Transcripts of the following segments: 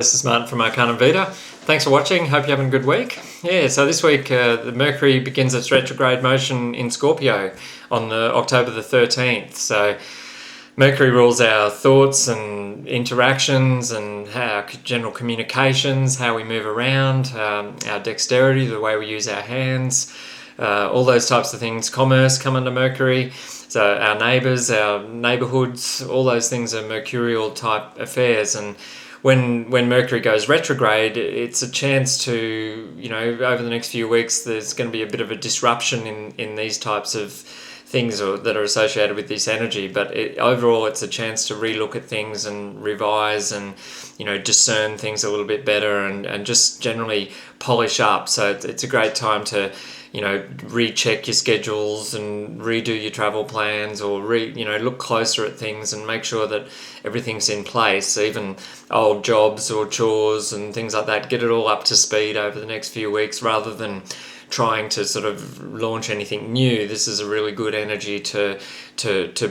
This is Martin from Arcanum Vita. Thanks for watching. Hope you're having a good week. Yeah, so this week the Mercury begins its retrograde motion in Scorpio on October the 13th. So Mercury rules our thoughts and interactions and our general communications, how we move around, our dexterity, the way we use our hands, all those types of things. Commerce come under Mercury. So our neighbours, our neighbourhoods, all those things are mercurial type affairs. And when Mercury goes retrograde, it's a chance to, over the next few weeks, there's going to be a bit of a disruption in these types of things that are associated with this energy. But overall, it's a chance to relook at things and revise and, discern things a little bit better and just generally polish up. So it's a great time to, recheck your schedules and redo your travel plans, or look closer at things and make sure that everything's in place, even old jobs or chores and things like that. Get it all up to speed over the next few weeks rather than trying to sort of launch anything new. This is a really good energy to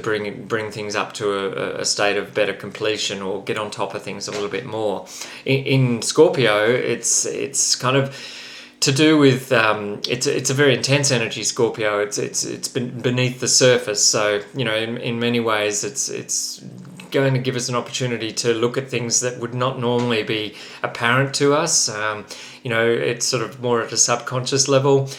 bring things up to a state of better completion or get on top of things a little bit more. In Scorpio, it's kind of to do with it's a very intense energy. Scorpio, it's been beneath the surface, so in many ways it's going to give us an opportunity to look at things that would not normally be apparent to us. It's sort of more at a subconscious level.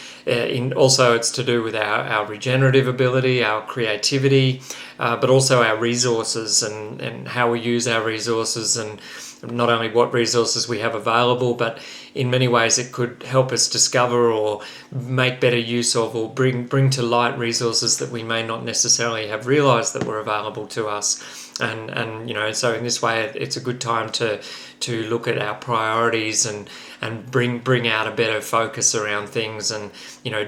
Also it's to do with our regenerative ability, our creativity, but also our resources and how we use our resources, and not only what resources we have available, but in many ways it could help us discover or make better use of, or bring to light resources that we may not necessarily have realized that were available to us. And so in this way it's a good time to look at our priorities and bring out a better focus around things, and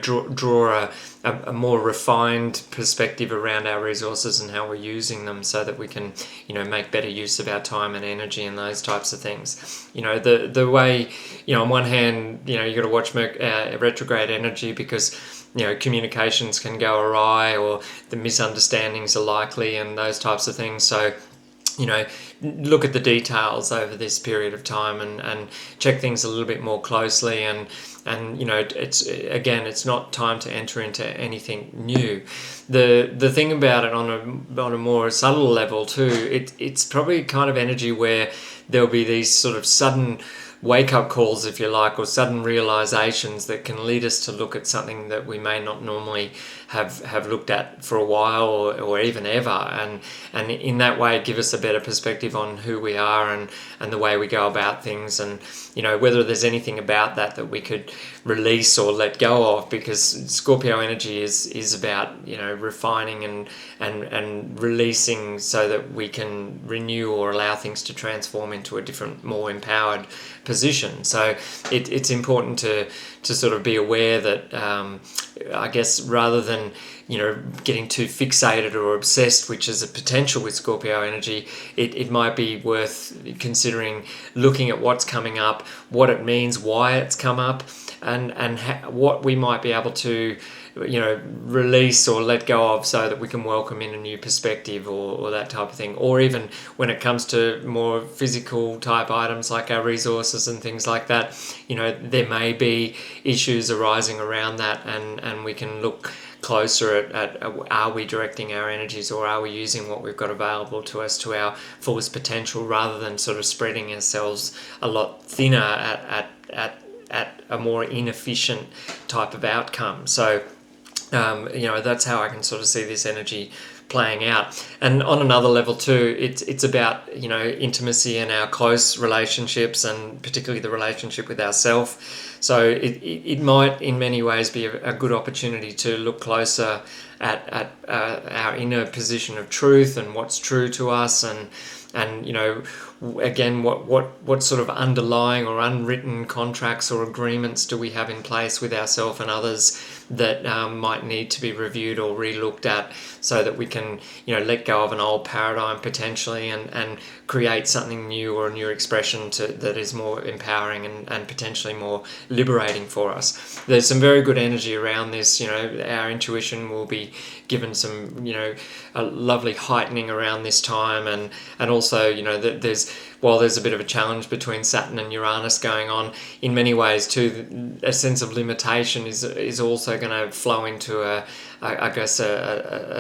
draw a more refined perspective around our resources and how we're using them, so that we can make better use of our time and energy and those types of things. The way, on one hand, you got to watch retrograde energy, because communications can go awry, or the misunderstandings are likely, and those types of things. So look at the details over this period of time and check things a little bit more closely, and it's not time to enter into anything new. The thing about it on a more subtle level too, it's probably kind of energy where there'll be these sort of sudden wake-up calls, if you like, or sudden realizations that can lead us to look at something that we may not normally have looked at for a while, or even ever, and in that way give us a better perspective on who we are and the way we go about things, and whether there's anything about that we could release or let go of, because Scorpio energy is about refining and releasing, so that we can renew or allow things to transform into a different, more empowered position. So it's important to sort of be aware that I guess rather than getting too fixated or obsessed, which is a potential with Scorpio energy, it might be worth considering looking at what's coming up, what it means, why it's come up, and what we might be able to release or let go of, so that we can welcome in a new perspective, or that type of thing. Or even when it comes to more physical type items like our resources and things like that, there may be issues arising around that, and we can look closer at are we directing our energies, or are we using what we've got available to us to our fullest potential, rather than sort of spreading ourselves a lot thinner at a more inefficient type of outcome. So that's how I can sort of see this energy playing out. And on another level too, it's about intimacy and our close relationships, and particularly the relationship with ourselves. So it might in many ways be a good opportunity to look closer at our inner position of truth and what's true to us, and again, what sort of underlying or unwritten contracts or agreements do we have in place with ourselves and others that might need to be reviewed or re-looked at, so that we can let go of an old paradigm potentially, and create something new, or a new expression that is more empowering and potentially more liberating for us. There's some very good energy around this. Our intuition will be given some a lovely heightening around this time, and also there's while there's a bit of a challenge between Saturn and Uranus going on, in many ways too, a sense of limitation is also going to flow into a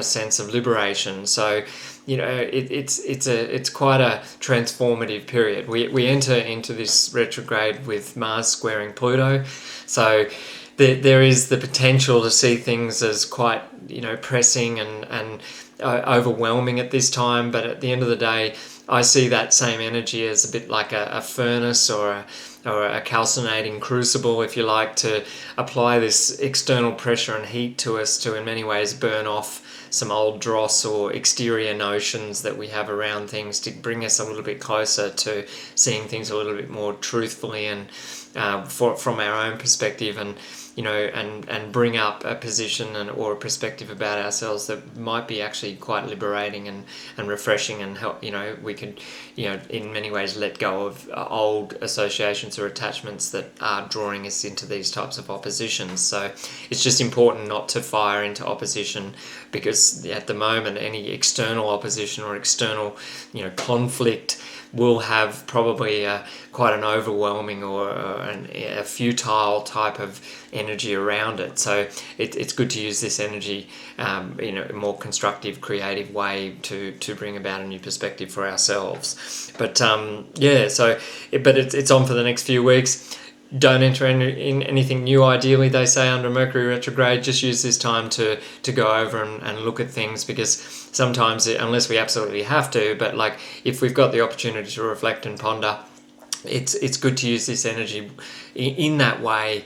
sense of liberation. So, you know, it's quite a transformative period. We enter into this retrograde with Mars squaring Pluto, so there is the potential to see things as quite, you know, pressing and overwhelming at this time. But at the end of the day, I see that same energy as a bit like a furnace or a calcinating crucible, if you like, to apply this external pressure and heat to us to in many ways burn off some old dross or exterior notions that we have around things, to bring us a little bit closer to seeing things a little bit more truthfully and from our own perspective, and you know, and bring up a position or a perspective about ourselves that might be actually quite liberating and refreshing, and help, you know, we could, you know, in many ways let go of old associations or attachments that are drawing us into these types of oppositions. So it's just important not to fire into opposition, because at the moment any external opposition or external, you know, conflict will have probably quite an overwhelming or a futile type of energy around it. So it's good to use this energy in a more constructive, creative way to bring about a new perspective for ourselves. But it's on for the next few weeks. Don't enter in anything new, ideally, they say, under Mercury retrograde. Just use this time to go over and look at things, because sometimes, unless we absolutely have to, but like if we've got the opportunity to reflect and ponder, it's good to use this energy in that way,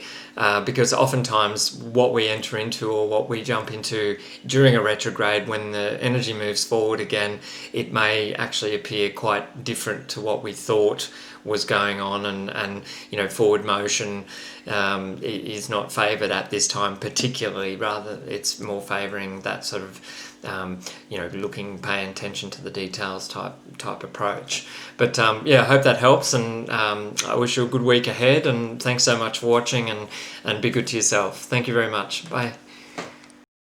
because oftentimes what we enter into or what we jump into during a retrograde, when the energy moves forward again, it may actually appear quite different to what we thought was going on, and you know, forward motion is not favoured at this time particularly. Rather, it's more favouring that sort of you know, paying attention to the details type approach. But I hope that helps, and I wish you a good week ahead, and thanks so much for watching, and be good to yourself. Thank you very much. Bye.